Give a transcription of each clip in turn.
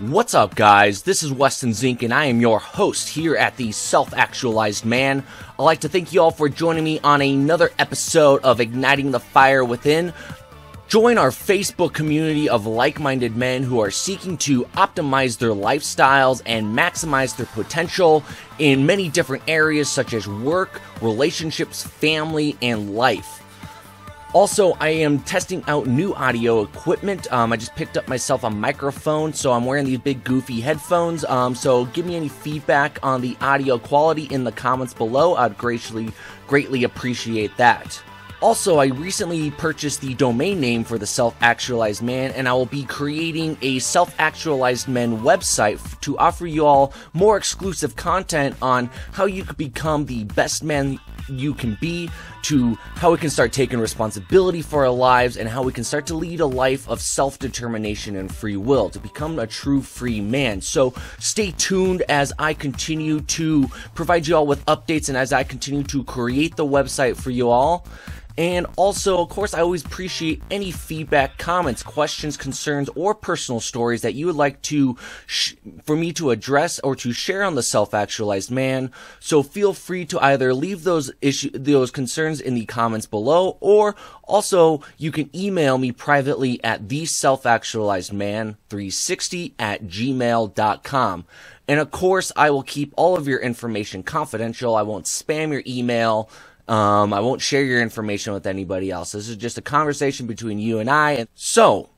What's up, guys? This is Weston Zink, and I am your host here at the Self-Actualized Man. I'd like to thank you all for joining me on another episode of Igniting the Fire Within. Join our Facebook community of like-minded men who are seeking to optimize their lifestyles and maximize their potential in many different areas such as work, relationships, family, and life. Also, I am testing out new audio equipment. I just picked up myself a microphone, so I'm wearing these big goofy headphones. So give me any feedback on the audio quality in the comments below. I'd greatly appreciate that. Also, I recently purchased the domain name for the Self-Actualized Man, and I will be creating a Self-Actualized Men website to offer you all more exclusive content on how you could become the best man you can be, to how we can start taking responsibility for our lives, and how we can start to lead a life of self-determination and free will to become a true free man. So stay tuned as I continue to provide you all with updates and as I continue to create the website for you all. And also, of course, I always appreciate any feedback, comments, questions, concerns, or personal stories that you would like to for me to address or to share on the Self-Actualized Man. So feel free to either leave those concerns in the comments below, or also you can email me privately at theselfactualizedman360@gmail.com. And of course, I will keep all of your information confidential. I won't spam your email. I won't share your information with anybody else. This is just a conversation between you and I. So,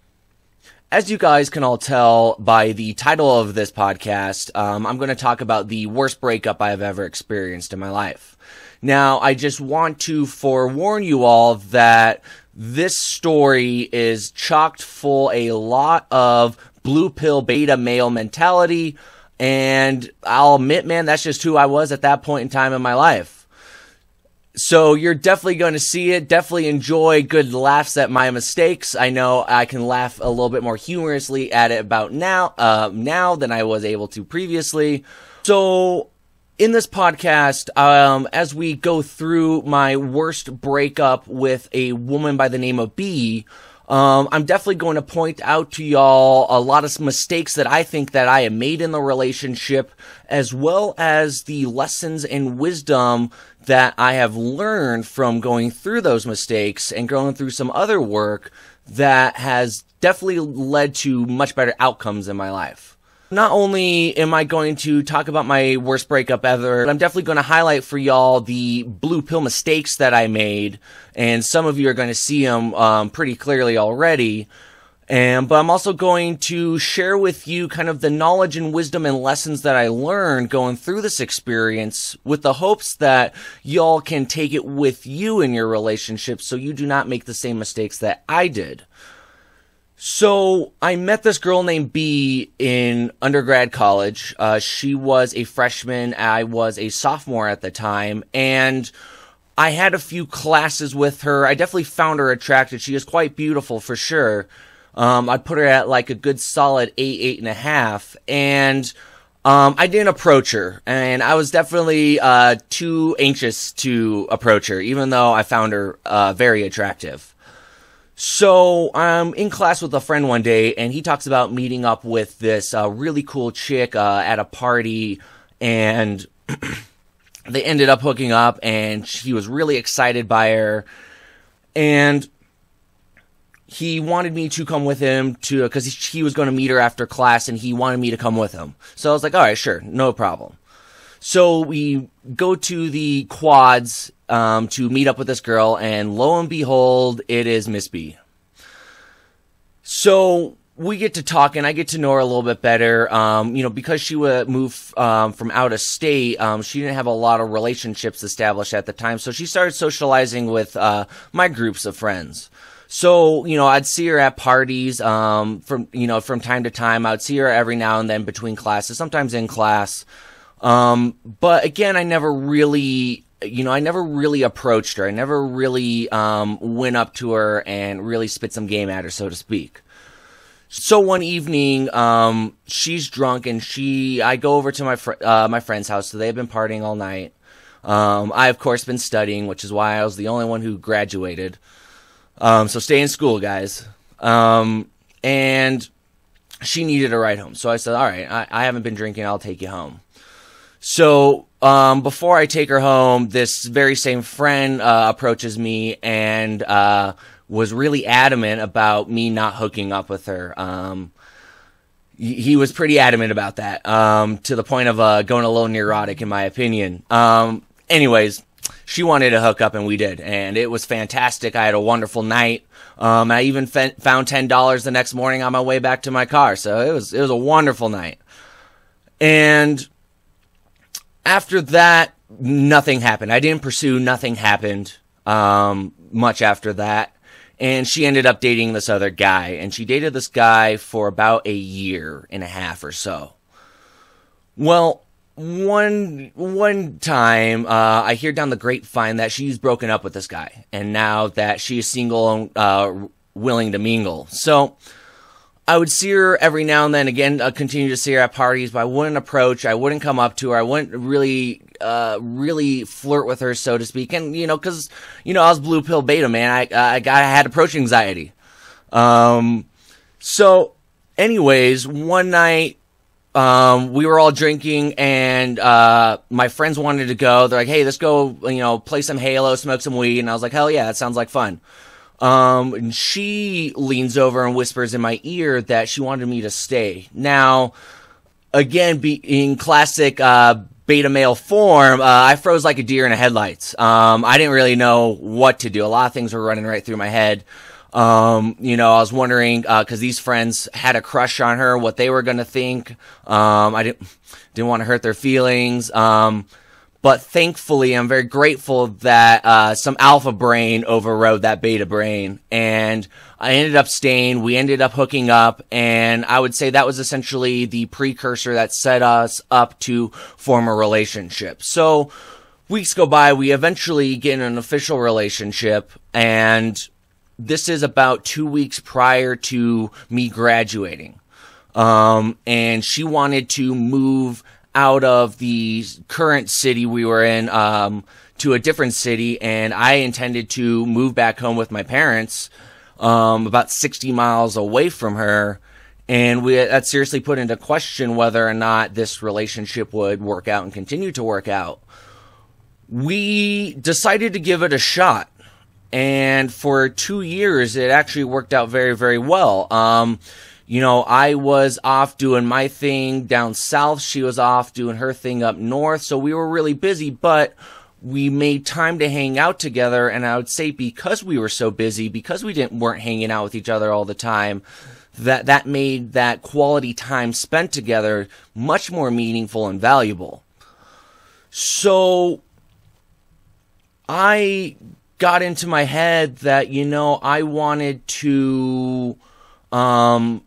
as you guys can all tell by the title of this podcast, I'm going to talk about the worst breakup I've ever experienced in my life. Now, I just want to forewarn you all that this story is chocked full a lot of blue pill beta male mentality, and I'll admit, man, that's just who I was at that point in time in my life. So you're definitely going to see it. Definitely enjoy good laughs at my mistakes. I know I can laugh a little bit more humorously at it about now than I was able to previously. So in this podcast, as we go through my worst breakup with a woman by the name of B, I'm definitely going to point out to y'all a lot of mistakes that I think that I have made in the relationship, as well as the lessons and wisdom that I have learned from going through those mistakes and going through some other work that has definitely led to much better outcomes in my life. Not only am I going to talk about my worst breakup ever, but I'm definitely going to highlight for y'all the blue pill mistakes that I made, and some of you are going to see them pretty clearly already. But I'm also going to share with you kind of the knowledge and wisdom and lessons that I learned going through this experience, with the hopes that y'all can take it with you in your relationship so you do not make the same mistakes that I did. So I met this girl named B in undergrad college. She was a freshman. I was a sophomore at the time, and I had a few classes with her. I definitely found her attractive. She is quite beautiful for sure. I'd put her at like a good solid 8.5, and I didn't approach her, and I was definitely too anxious to approach her, even though I found her very attractive. So I'm in class with a friend one day, and he talks about meeting up with this really cool chick at a party, and they ended up hooking up, and he was really excited by her, and he wanted me to come with him because he was going to meet her after class, and he wanted me to come with him. So I was like, all right, sure, no problem. So we go to the quads to meet up with this girl, and lo and behold, it is Miss B. So we get to talk, and I get to know her a little bit better. Because she would move from out of state, she didn't have a lot of relationships established at the time, so she started socializing with my groups of friends. So, I'd see her at parties, from time to time. I'd see her every now and then between classes, sometimes in class. But again, I never really approached her. I never really, went up to her and really spit some game at her, so to speak. So one evening, she's drunk, and I go over to my friend's house. So they've been partying all night. I, of course, been studying, which is why I was the only one who graduated. So stay in school, guys. And she needed a ride home. So I said, all right, I haven't been drinking. I'll take you home. So before I take her home, this very same friend approaches me and was really adamant about me not hooking up with her. He was pretty adamant about that, to the point of going a little neurotic, in my opinion. Anyways, she wanted to hook up, and we did, and it was fantastic. I had a wonderful night. I even found $10 the next morning on my way back to my car, so it was a wonderful night. And after that, nothing happened. I didn't pursue. Nothing happened much after that. And she ended up dating this other guy. And she dated this guy for about a year and a half or so. Well, one time, I hear down the grapevine that she's broken up with this guy. And now that she is single and willing to mingle. So I would see her every now and then, again, continue to see her at parties, but I wouldn't approach, I wouldn't come up to her, I wouldn't really flirt with her, so to speak, and, because, I was blue pill beta, man, I had approach anxiety. So, anyways, one night, we were all drinking, and, my friends wanted to go, they're like, hey, let's go, play some Halo, smoke some weed, and I was like, hell yeah, that sounds like fun. And she leans over and whispers in my ear that she wanted me to stay. Now, again, in classic beta male form, I froze like a deer in the headlights. I didn't really know what to do. A lot of things were running right through my head. I was wondering, cause these friends had a crush on her, what they were gonna think. I didn't want to hurt their feelings. But thankfully, I'm very grateful that some alpha brain overrode that beta brain. And I ended up staying. We ended up hooking up. And I would say that was essentially the precursor that set us up to form a relationship. So weeks go by. We eventually get in an official relationship. And this is about 2 weeks prior to me graduating. And she wanted to move out of the current city we were in to a different city, and I intended to move back home with my parents about 60 miles away from her, and that seriously put into question whether or not this relationship would work out and continue to work out. We decided to give it a shot, and for 2 years it actually worked out very, very well. I was off doing my thing down south. She was off doing her thing up north. So we were really busy, but we made time to hang out together. And I would say because we were so busy, because we weren't hanging out with each other all the time, that made that quality time spent together much more meaningful and valuable. So I got into my head that, I wanted to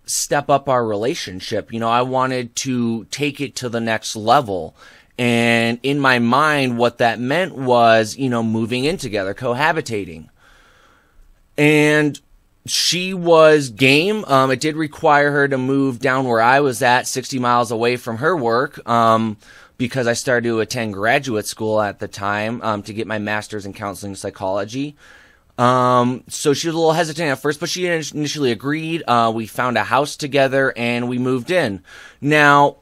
step up our relationship. I wanted to take it to the next level. And in my mind, what that meant was, moving in together, cohabitating. And she was game. It did require her to move down where I was at, 60 miles away from her work, because I started to attend graduate school at the time, to get my master's in counseling psychology. So she was a little hesitant at first, but she initially agreed. We found a house together and we moved in. Now,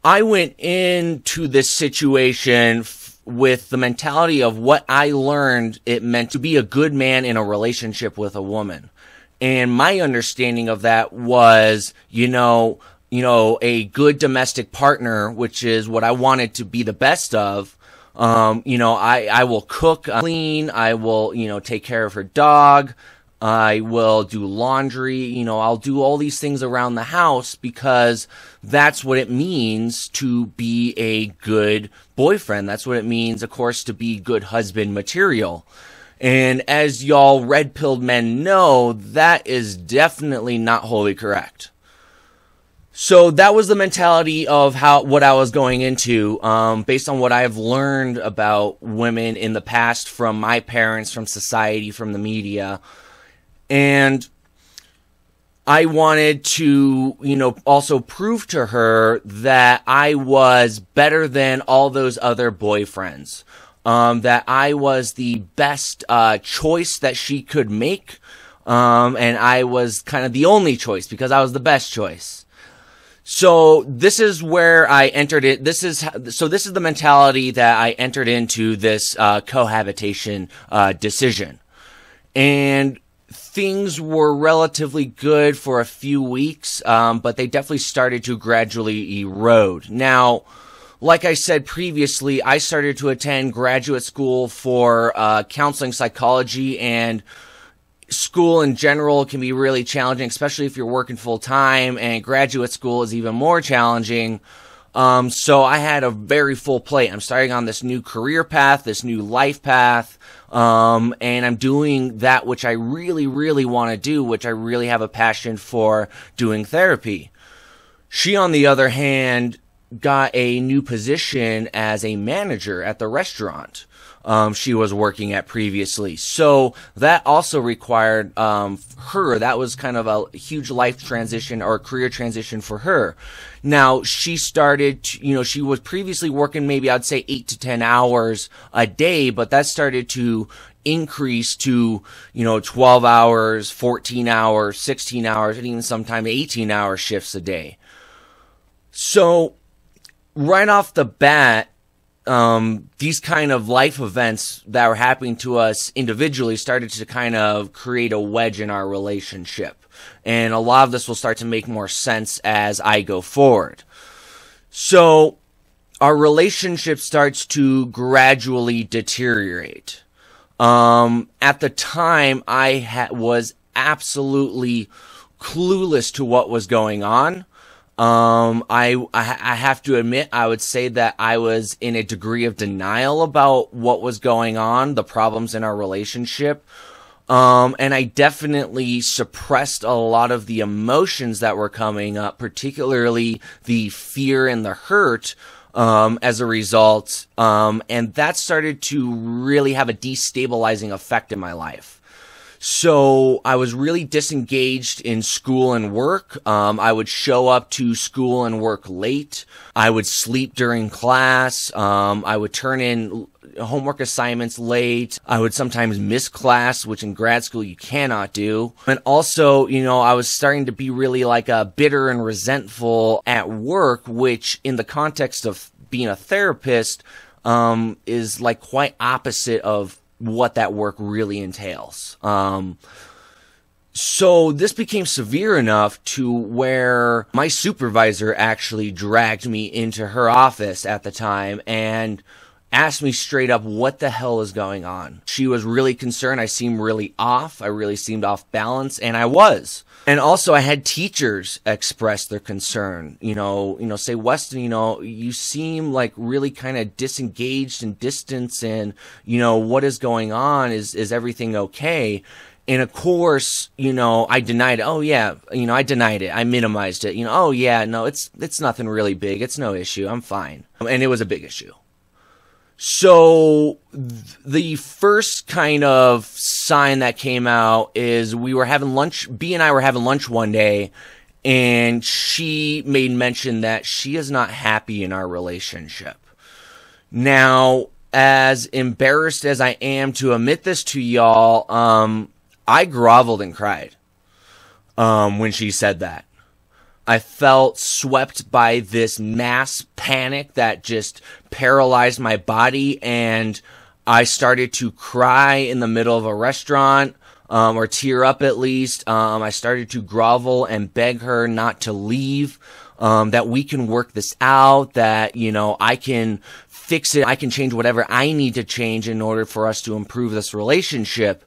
I went into this situation with the mentality of what I learned it meant to be a good man in a relationship with a woman. And my understanding of that was, a good domestic partner, which is what I wanted to be the best of. I will cook, clean, I will, take care of her dog, I will do laundry, I'll do all these things around the house because that's what it means to be a good boyfriend. That's what it means, of course, to be good husband material. And as y'all red-pilled men know, that is definitely not wholly correct. So that was the mentality of what I was going into, based on what I have learned about women in the past from my parents, from society, from the media. And I wanted to, also prove to her that I was better than all those other boyfriends, that I was the best choice that she could make. And I was kind of the only choice because I was the best choice. So this is where I entered it. This is the mentality that I entered into this cohabitation decision. And things were relatively good for a few weeks, but they definitely started to gradually erode. Now, like I said previously, I started to attend graduate school for counseling psychology, and school in general can be really challenging, especially if you're working full time, and graduate school is even more challenging. So I had a very full plate. I'm starting on this new career path, this new life path, and I'm doing that which I really, really want to do, which I really have a passion for, doing therapy. She, on the other hand, got a new position as a manager at the restaurant she was working at previously. So that also required her. That was kind of a huge life transition or career transition for her. Now, she started to, she was previously working maybe I'd say 8 to 10 hours a day, but that started to increase to, 12 hours, 14 hours, 16 hours, and even sometimes 18-hour shifts a day. So right off the bat, these kind of life events that were happening to us individually started to kind of create a wedge in our relationship. And a lot of this will start to make more sense as I go forward. So our relationship starts to gradually deteriorate. At the time, I was absolutely clueless to what was going on. I have to admit, I would say that I was in a degree of denial about what was going on, the problems in our relationship. And I definitely suppressed a lot of the emotions that were coming up, particularly the fear and the hurt, as a result. And that started to really have a destabilizing effect in my life. So I was really disengaged in school and work. I would show up to school and work late. I would sleep during class. I would turn in homework assignments late. I would sometimes miss class, which in grad school you cannot do. And also, I was starting to be really bitter and resentful at work, which in the context of being a therapist, is quite opposite of what that work really entails. So this became severe enough to where my supervisor actually dragged me into her office at the time and asked me straight up what the hell is going on. She was really concerned. I seemed really off. I really seemed off balance, and I was. And also I had teachers express their concern, say, Weston, you seem like really kind of disengaged and distant, and, what is going on? Is everything okay? And of course, I denied it. Oh yeah, I denied it. I minimized it. Oh yeah, no, it's nothing really big. It's no issue. I'm fine. And it was a big issue. So the first kind of sign that came out is we were having lunch. B and I were having lunch one day, and she made mention that she is not happy in our relationship. Now, as embarrassed as I am to admit this to y'all, I groveled and cried when she said that. I felt swept by this mass panic that just paralyzed my body, and I started to cry in the middle of a restaurant, or tear up at least. I started to grovel and beg her not to leave, that we can work this out, that, I can fix it, I can change whatever I need to change in order for us to improve this relationship.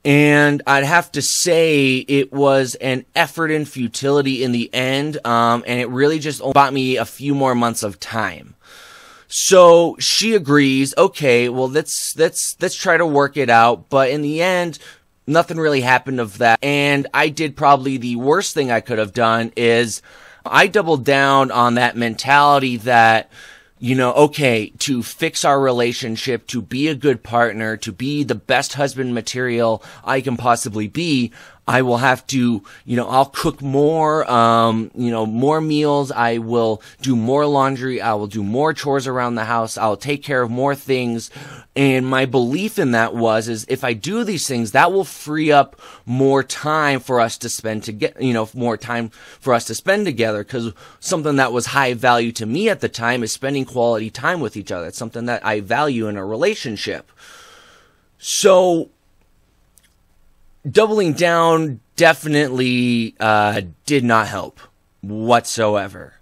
And I'd have to say it was an effort in futility in the end, and it really just bought me a few more months of time. So she agrees, okay, well, let's try to work it out. But in the end, nothing really happened of that. And I did probably the worst thing I could have done is I doubled down on that mentality that, okay, to fix our relationship, to be a good partner, to be the best husband material I can possibly be, I will have to, I'll cook more, more meals. I will do more laundry. I will do more chores around the house. I'll take care of more things. And my belief in that is if I do these things, that will free up more time for us to spend more time for us to spend together. Because something that was high value to me at the time is spending quality time with each other. It's something that I value in a relationship. So doubling down definitely did not help whatsoever,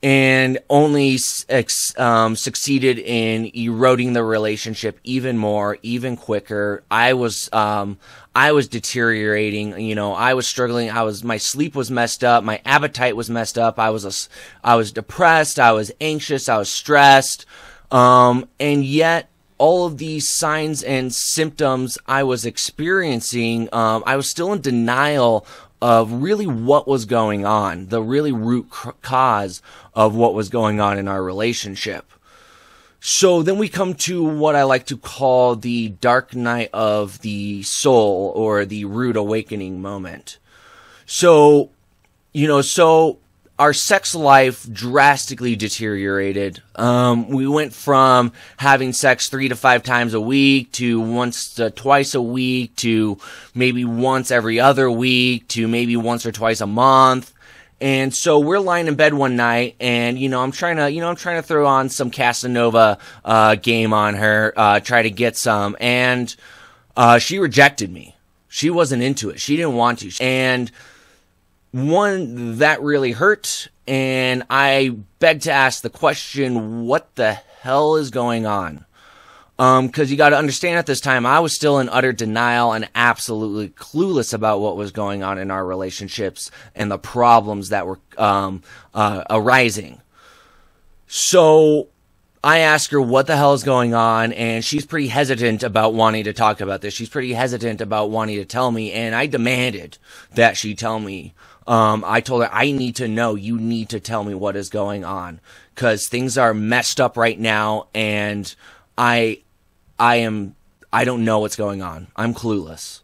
and only succeeded in eroding the relationship even more, even quicker. I was deteriorating. I was struggling. My sleep was messed up. My appetite was messed up. I was depressed. I was anxious. I was stressed. And yet, all of these signs and symptoms I was experiencing, I was still in denial of really what was going on, the really root cause of what was going on in our relationship. So then we come to what I like to call the dark night of the soul, or the rude awakening moment. So our sex life drastically deteriorated. We went from having sex 3 to 5 times a week to once to twice a week to maybe once every other week to maybe once or twice a month. And so we're lying in bed one night, and I'm trying to throw on some Casanova game on her, try to get some, and she rejected me. She wasn't into it. She didn't want to. And that really hurt, and I begged to ask the question, what the hell is going on? Because you got to understand, at this time, I was still in utter denial and absolutely clueless about what was going on in our relationships and the problems that were arising. So I asked her what the hell is going on, and she's pretty hesitant about wanting to talk about this. She's pretty hesitant about wanting to tell me, and I demanded that she tell me. I told her, I need to know. You need to tell me what is going on, because things are messed up right now, and I don't know what's going on. I'm clueless.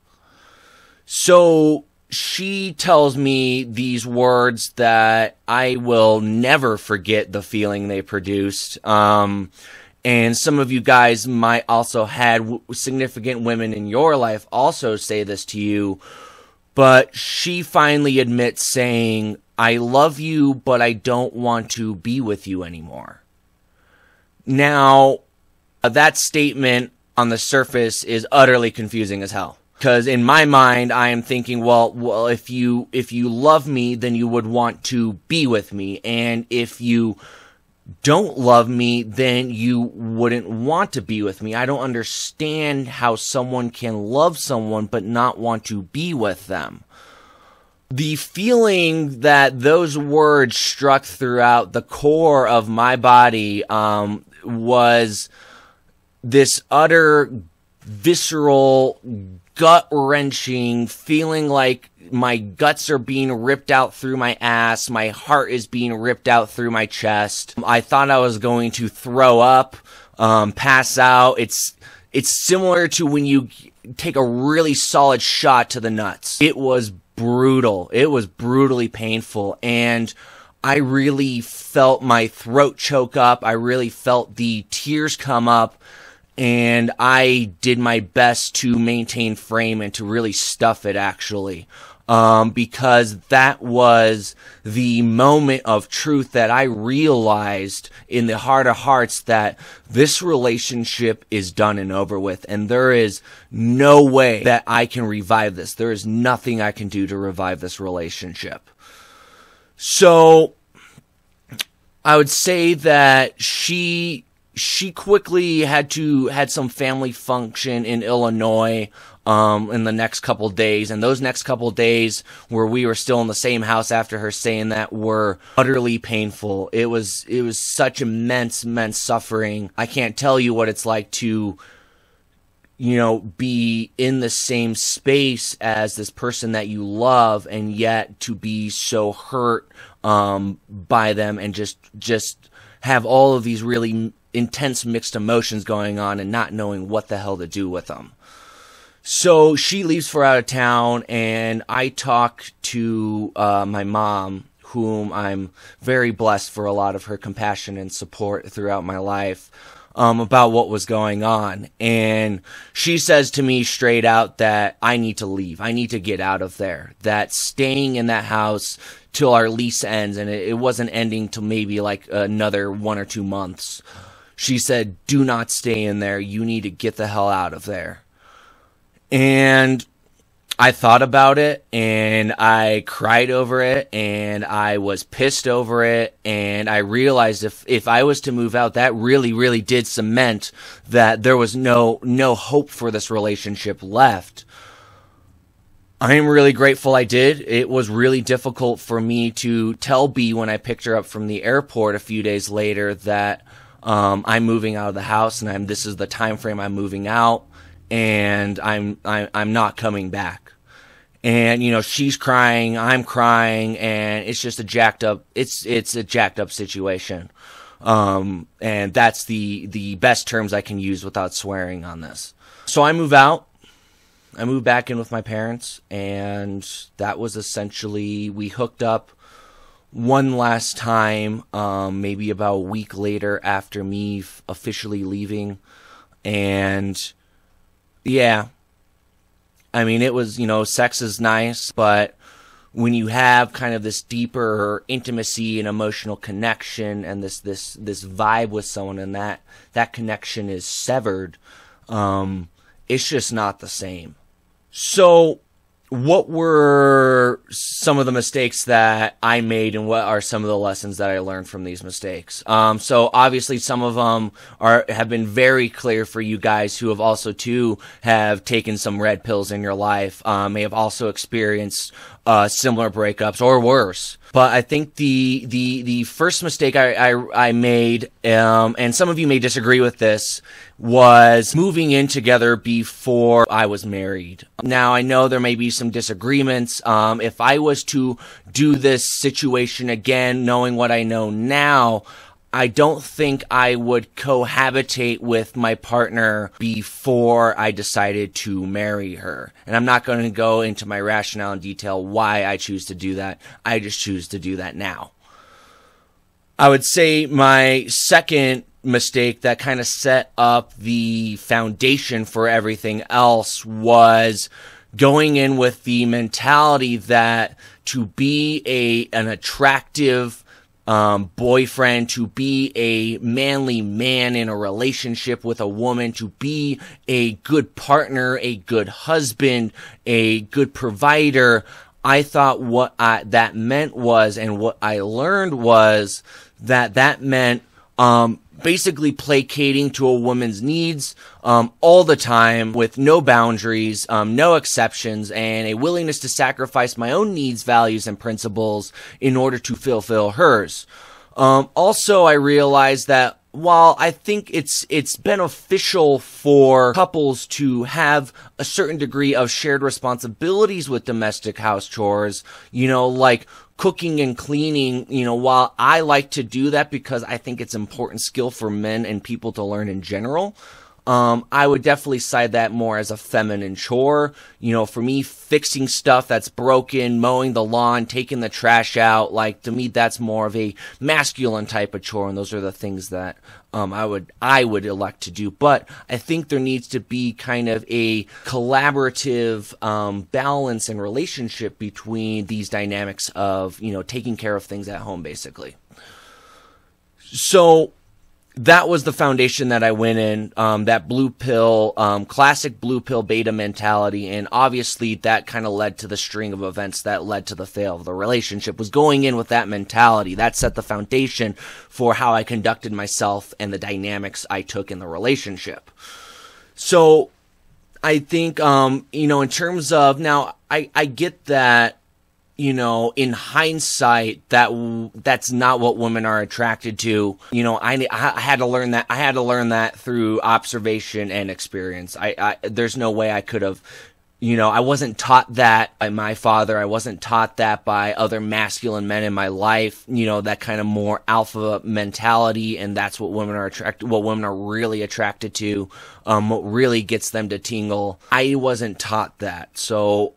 So she tells me these words that I will never forget the feeling they produced. And some of you guys might also had significant women in your life also say this to you. But she finally admits saying, I love you, but I don't want to be with you anymore. Now, that statement on the surface is utterly confusing as hell. Because in my mind, I am thinking, well, if you love me, then you would want to be with me. And if you don't love me, then you wouldn't want to be with me. I don't understand how someone can love someone but not want to be with them. The feeling that those words struck throughout the core of my body was this utter, visceral, gut-wrenching feeling like my guts are being ripped out through my ass. My heart is being ripped out through my chest. I thought I was going to throw up, pass out. It's similar to when you take a really solid shot to the nuts. It was brutal. It was brutally painful. And I really felt my throat choke up. I really felt the tears come up. And I did my best to maintain frame and to really stuff it, actually. Because that was the moment of truth that I realized in the heart of hearts that this relationship is done and over with, and there is no way that I can revive this. There is nothing I can do to revive this relationship. So I would say that she quickly had some family function in Illinois in the next couple days, and those next couple days where we were still in the same house after her saying that were utterly painful. It was such immense suffering. I can't tell you what it's like to be in the same space as this person that you love, and yet to be so hurt by them, and just have all of these really intense mixed emotions going on and not knowing what the hell to do with them. So she leaves for out of town, and I talk to my mom, whom I'm very blessed for a lot of her compassion and support throughout my life, about what was going on. And she says to me straight out that I need to leave. I need to get out of there. That staying in that house till our lease ends, and it wasn't ending till maybe like another 1 or 2 months. She said, do not stay in there. You need to get the hell out of there. And I thought about it, and I cried over it, and I was pissed over it, and I realized if I was to move out, that really, really did cement that there was no hope for this relationship left. I am really grateful I did. It was really difficult for me to tell B when I picked her up from the airport a few days later that I'm moving out of the house, and this is the time frame I'm moving out, and I'm not coming back. And, you know, she's crying, I'm crying, and it's just a jacked up situation. And that's the best terms I can use without swearing on this. So I move out. I moved back in with my parents, and that was essentially, we hooked up one last time, maybe about a week later after me officially leaving. And yeah, I mean, it was, you know, sex is nice, but when you have kind of this deeper intimacy and emotional connection and this vibe with someone, and that connection is severed, it's just not the same. So what were some of the mistakes that I made, and what are some of the lessons that I learned from these mistakes? So obviously some of them have been very clear for you guys who have also too have taken some red pills in your life, may have also experienced similar breakups or worse. But I think the first mistake I made, and some of you may disagree with this, was moving in together before I was married. Now, I know there may be some disagreements. If I was to do this situation again, knowing what I know now, I don't think I would cohabitate with my partner before I decided to marry her. And I'm not going to go into my rationale and detail why I choose to do that. I just choose to do that now. I would say my second mistake that kind of set up the foundation for everything else was going in with the mentality that to be an attractive boyfriend, to be a manly man in a relationship with a woman, to be a good partner, a good husband, a good provider, I thought what that meant was, and what I learned was, that meant basically placating to a woman's needs all the time with no boundaries, no exceptions, and a willingness to sacrifice my own needs, values, and principles in order to fulfill hers. Also, I realized that while I think it's beneficial for couples to have a certain degree of shared responsibilities with domestic house chores, you know, like cooking and cleaning, you know, while I like to do that because I think it's an important skill for men and people to learn in general, I would definitely cite that more as a feminine chore. You know, for me, fixing stuff that's broken, mowing the lawn, taking the trash out, like, to me, that's more of a masculine type of chore, and those are the things that I would elect to do. But I think there needs to be kind of a collaborative balance and relationship between these dynamics of, you know, taking care of things at home, basically. So that was the foundation that I went in, that blue pill, classic blue pill beta mentality, and obviously that kind of led to the string of events that led to the fail of the relationship. Was going in with that mentality. That set the foundation for how I conducted myself and the dynamics I took in the relationship. So I think, you know, in terms of, now, I get that, you know, in hindsight, that's not what women are attracted to. You know, I had to learn that. I had to learn that through observation and experience. There's no way I could have I wasn't taught that by my father. I wasn't taught that by other masculine men in my life, that kind of more alpha mentality. And that's what women are really attracted to, what really gets them to tingle. I wasn't taught that. So,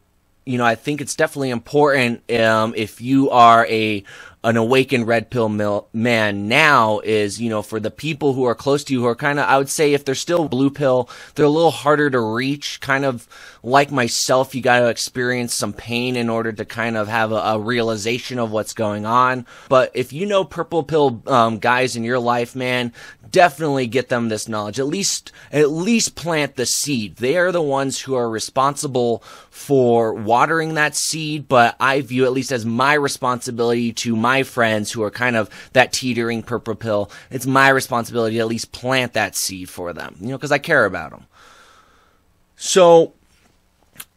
I think it's definitely important, if you are an awakened red pill man now, is, for the people who are close to you, who are kind of, I would say if they're still blue pill, they're a little harder to reach, kind of like myself. You got to experience some pain in order to kind of have a realization of what's going on. But if you know purple pill guys in your life, man, definitely get them this knowledge. At least plant the seed. They are the ones who are responsible for watering that seed, but I view at least as my responsibility to my friends who are kind of that teetering purple pill. It's my responsibility to at least plant that seed for them, because I care about them. So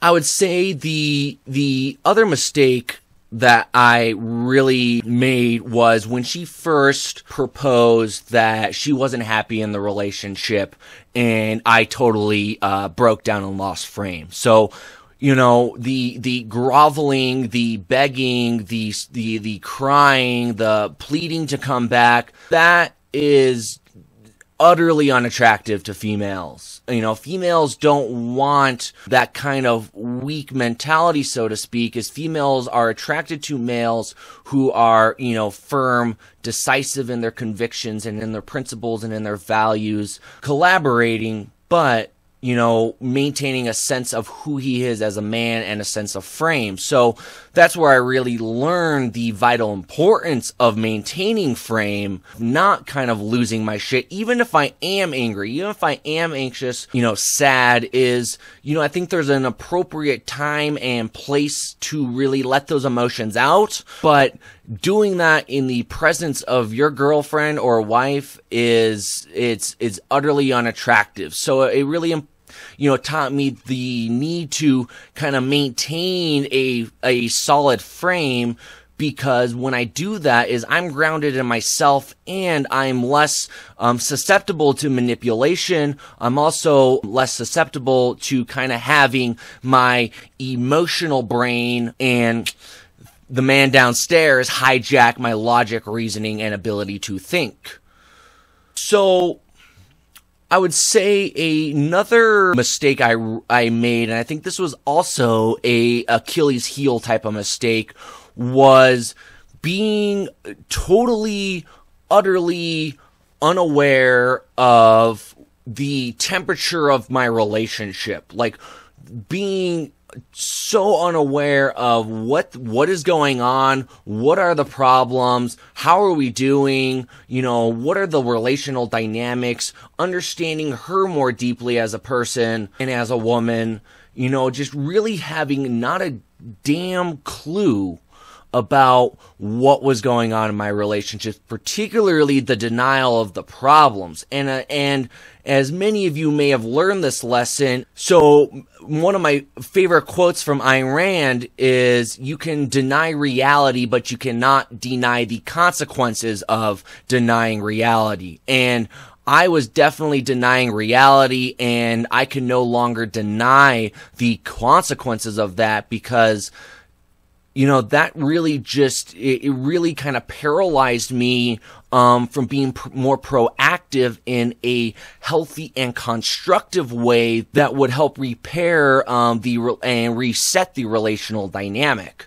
I would say the other mistake that I really made was when she first proposed that she wasn't happy in the relationship, and I totally broke down and lost frame. So, the groveling, the begging, the crying, the pleading to come back, that is utterly unattractive to females. Females don't want that kind of weak mentality, so to speak, as females are attracted to males who are, firm, decisive in their convictions and in their principles and in their values, collaborating, but maintaining a sense of who he is as a man and a sense of frame. So that's where I really learned the vital importance of maintaining frame, not kind of losing my shit, even if I am angry, even if I am anxious, sad, is, I think there's an appropriate time and place to really let those emotions out. But doing that in the presence of your girlfriend or wife is utterly unattractive. So it really taught me the need to kind of maintain a solid frame, because when I do that is I'm grounded in myself and I'm less susceptible to manipulation. I'm also less susceptible to kind of having my emotional brain and the man downstairs hijack my logic, reasoning, and ability to think. So I would say another mistake I made, and I think this was also a Achilles heel type of mistake, was being totally, utterly unaware of the temperature of my relationship. Like, being so unaware of what is going on, what are the problems, how are we doing, what are the relational dynamics, understanding her more deeply as a person and as a woman, just really having not a damn clue about what was going on in my relationships, particularly the denial of the problems. And as many of you may have learned this lesson, so one of my favorite quotes from Ayn Rand is, you can deny reality, but you cannot deny the consequences of denying reality. And I was definitely denying reality, and I can no longer deny the consequences of that, because that really it really kind of paralyzed me from being more proactive in a healthy and constructive way that would help repair and reset the relational dynamic.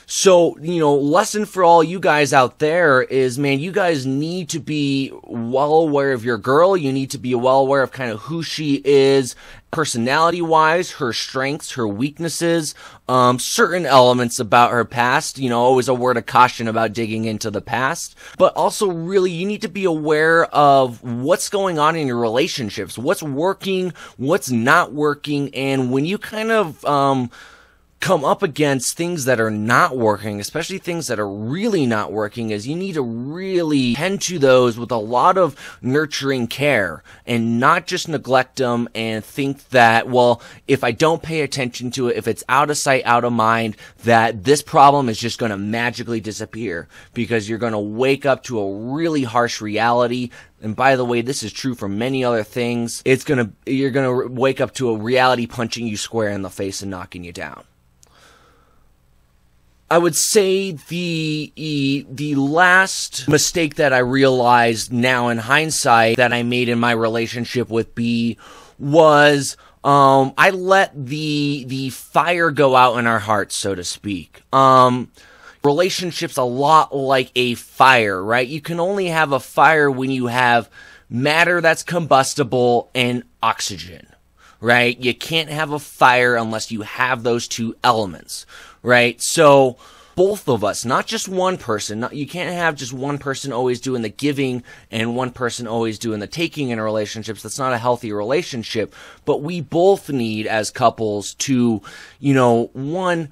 So, lesson for all you guys out there is, man, you guys need to be well aware of your girl. You need to be well aware of kind of who she is, personality-wise, her strengths, her weaknesses, certain elements about her past. Always a word of caution about digging into the past. But also, really, you need to be aware of what's going on in your relationships, what's working, what's not working, and when you kind of come up against things that are not working, especially things that are really not working, is you need to really tend to those with a lot of nurturing care and not just neglect them and think that, well, if I don't pay attention to it, if it's out of sight, out of mind, that this problem is just going to magically disappear, because you're going to wake up to a really harsh reality. And by the way, this is true for many other things. You're going to wake up to a reality punching you square in the face and knocking you down. I would say the last mistake that I realized now in hindsight that I made in my relationship with B was I let the fire go out in our hearts, so to speak. Relationships a lot like a fire, right? You can only have a fire when you have matter that's combustible and oxygen, right? You can't have a fire unless you have those two elements, right? So both of us, not just one person, you can't have just one person always doing the giving and one person always doing the taking in relationships. That's not a healthy relationship. But we both need, as couples, to, one,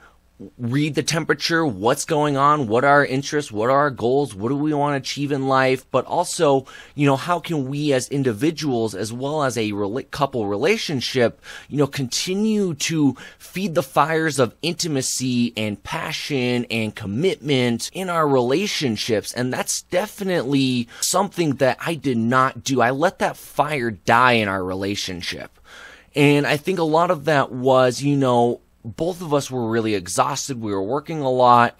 read the temperature, what's going on, what are our interests, what are our goals, what do we want to achieve in life, but also, how can we as individuals, as well as a couple relationship, continue to feed the fires of intimacy and passion and commitment in our relationships. And that's definitely something that I did not do. I let that fire die in our relationship. And I think a lot of that was, both of us were really exhausted. We were working a lot.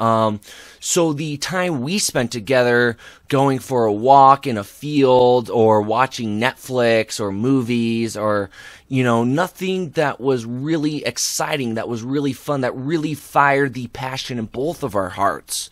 So the time we spent together going for a walk in a field or watching Netflix or movies or, nothing that was really exciting, that was really fun, that really fired the passion in both of our hearts.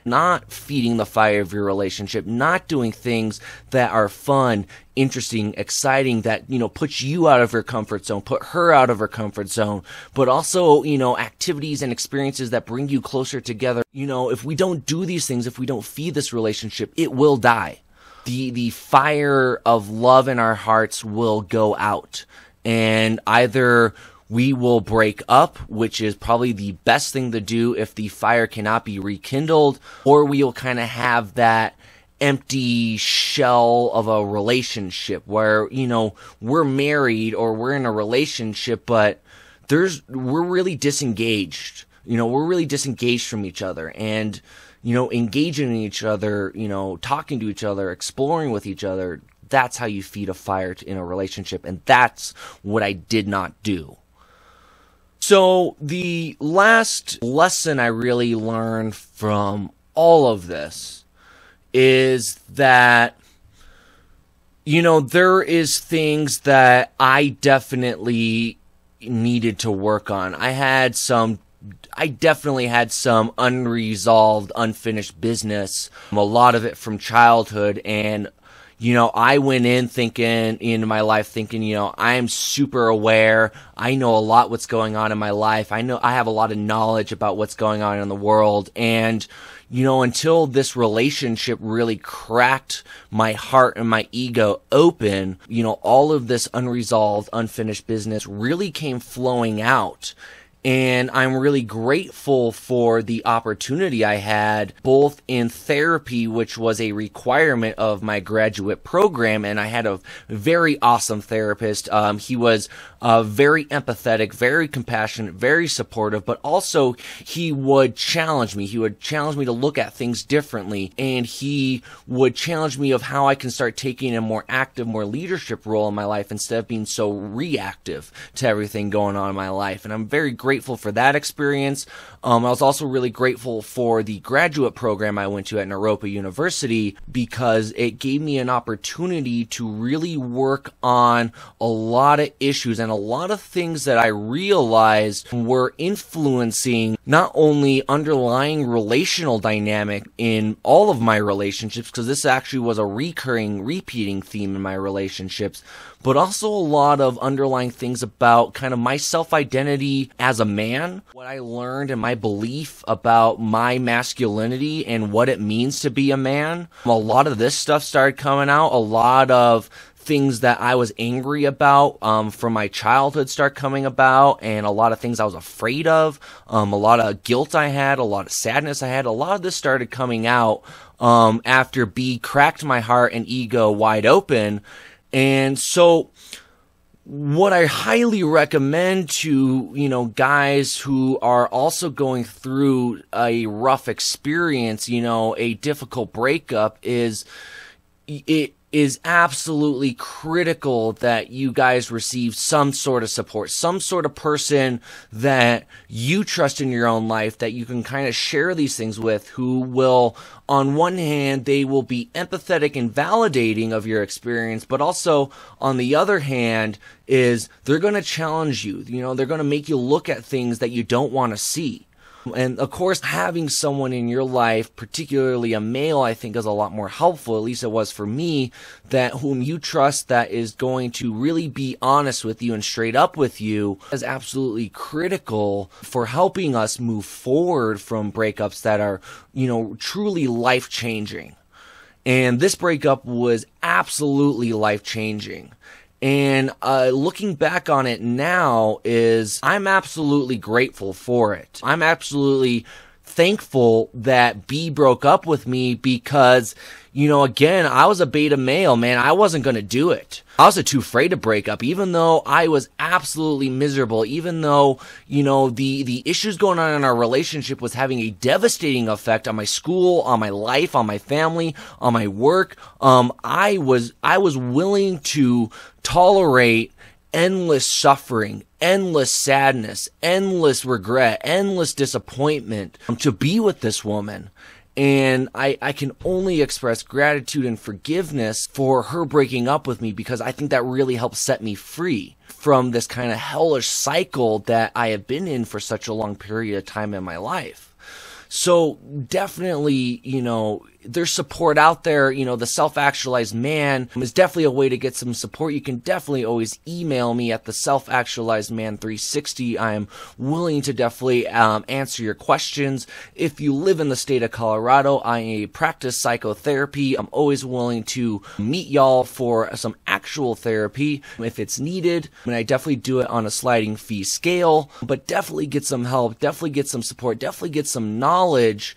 Not feeding the fire of your relationship, not doing things that are fun, interesting, exciting, that, puts you out of your comfort zone, put her out of her comfort zone, but also, activities and experiences that bring you closer together. If we don't do these things, if we don't feed this relationship, it will die. The fire of love in our hearts will go out, and either we will break up, which is probably the best thing to do if the fire cannot be rekindled, or we'll kind of have that empty shell of a relationship where, we're married or we're in a relationship, but we're really disengaged. We're really disengaged from each other, and, engaging in each other, talking to each other, exploring with each other. That's how you feed a fire in a relationship. And that's what I did not do. So the last lesson I really learned from all of this is that, there is things that I definitely needed to work on. I definitely had some unresolved, unfinished business, a lot of it from childhood, and I went into my life thinking, I am super aware. I know a lot what's going on in my life. I have a lot of knowledge about what's going on in the world. And, until this relationship really cracked my heart and my ego open, all of this unresolved, unfinished business really came flowing out. And I'm really grateful for the opportunity I had both in therapy, which was a requirement of my graduate program. And I had a very awesome therapist. He was very empathetic, very compassionate, very supportive, but also he would challenge me. He would challenge me to look at things differently. And he would challenge me of how I can start taking a more active, more leadership role in my life instead of being so reactive to everything going on in my life. And I'm very grateful for that experience. I was also really grateful for the graduate program I went to at Naropa University, because it gave me an opportunity to really work on a lot of issues and a lot of things that I realized were influencing not only underlying relational dynamic in all of my relationships, because this actually was a repeating theme in my relationships, but also a lot of underlying things about kind of my self-identity as a man, what I learned and my belief about my masculinity and what it means to be a man. A lot of this stuff started coming out. A lot of things that I was angry about from my childhood start coming about, and a lot of things I was afraid of, a lot of guilt I had, a lot of sadness I had. A lot of this started coming out after B cracked my heart and ego wide open. And so what I highly recommend to, guys who are also going through a rough experience, a difficult breakup, is it is absolutely critical that you guys receive some sort of support, some sort of person that you trust in your own life that you can kind of share these things with, who will, on one hand, they will be empathetic and validating of your experience, but also on the other hand is they're going to challenge you. They're going to make you look at things that you don't want to see. And of course, having someone in your life, particularly a male, I think is a lot more helpful, at least it was for me, that whom you trust, that is going to really be honest with you and straight up with you, is absolutely critical for helping us move forward from breakups that are, truly life-changing. And this breakup was absolutely life-changing. And looking back on it now, I'm absolutely grateful for it. I'm absolutely thankful that B broke up with me because, again, I was a beta male, man. I wasn't going to do it. I was too afraid to break up, even though I was absolutely miserable, even though, the issues going on in our relationship was having a devastating effect on my school, on my life, on my family, on my work. I was willing to tolerate endless suffering, endless sadness, endless regret, endless disappointment to be with this woman. And I can only express gratitude and forgiveness for her breaking up with me, because I think that really helped set me free from this kind of hellish cycle that I have been in for such a long period of time in my life. So definitely, there's support out there. The Self-Actualized Man is definitely a way to get some support. You can definitely always email me at the Self-Actualized Man 360. I am willing to definitely answer your questions. If you live in the state of Colorado, I practice psychotherapy. I'm always willing to meet y'all for some actual therapy if it's needed. I definitely do it on a sliding fee scale, but definitely get some help, definitely get some support, definitely get some knowledge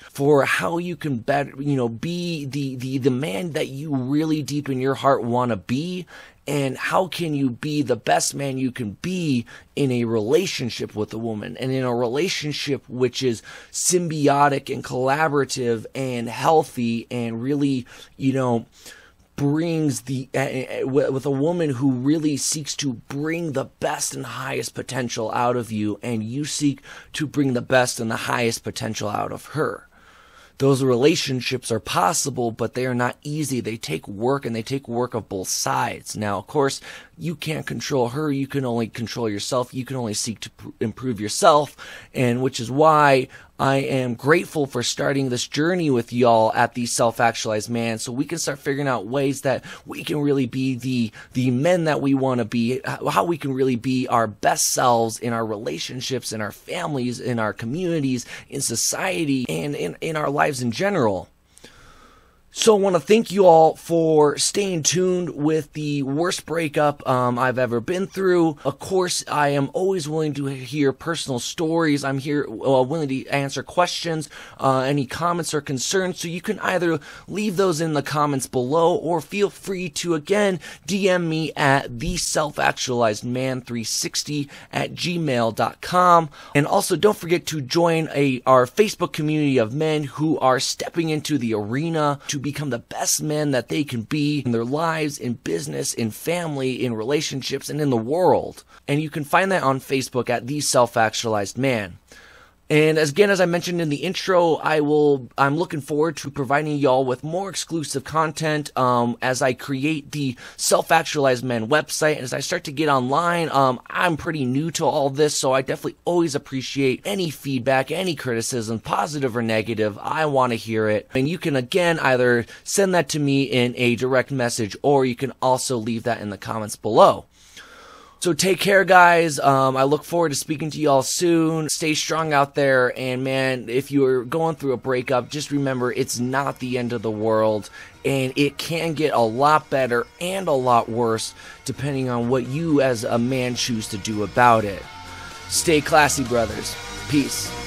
for how you can better, be the man that you really deep in your heart want to be, and how can you be the best man you can be in a relationship with a woman, and in a relationship which is symbiotic and collaborative and healthy, and really, brings with a woman who really seeks to bring the best and highest potential out of you, and you seek to bring the best and the highest potential out of her. Those relationships are possible, but they are not easy. They take work, and they take work of both sides. Now, of course, you can't control her. You can only control yourself. You can only seek to improve yourself, and which is why I am grateful for starting this journey with y'all at the Self-Actualized Man, so we can start figuring out ways that we can really be the men that we want to be, how we can really be our best selves in our relationships, in our families, in our communities, in society, and in our lives in general. So I want to thank you all for staying tuned with the worst breakup I've ever been through. Of course, I am always willing to hear personal stories. I'm here willing to answer questions, any comments or concerns. So you can either leave those in the comments below, or feel free to, again, DM me at the Self-Actualized Man 360 at gmail.com. And also, don't forget to join our Facebook community of men who are stepping into the arena to become the best men that they can be in their lives, in business, in family, in relationships, and in the world. And you can find that on Facebook at The Self-Actualized Man. And again, as I mentioned in the intro, I'm looking forward to providing y'all with more exclusive content as I create the Self-Actualized Man website. And as I start to get online, I'm pretty new to all this, so I definitely always appreciate any feedback, any criticism, positive or negative. I want to hear it. And you can, again, either send that to me in a direct message, or you can also leave that in the comments below. So take care, guys. I look forward to speaking to y'all soon. Stay strong out there. And man, if you're going through a breakup, just remember it's not the end of the world. And it can get a lot better and a lot worse depending on what you as a man choose to do about it. Stay classy, brothers. Peace.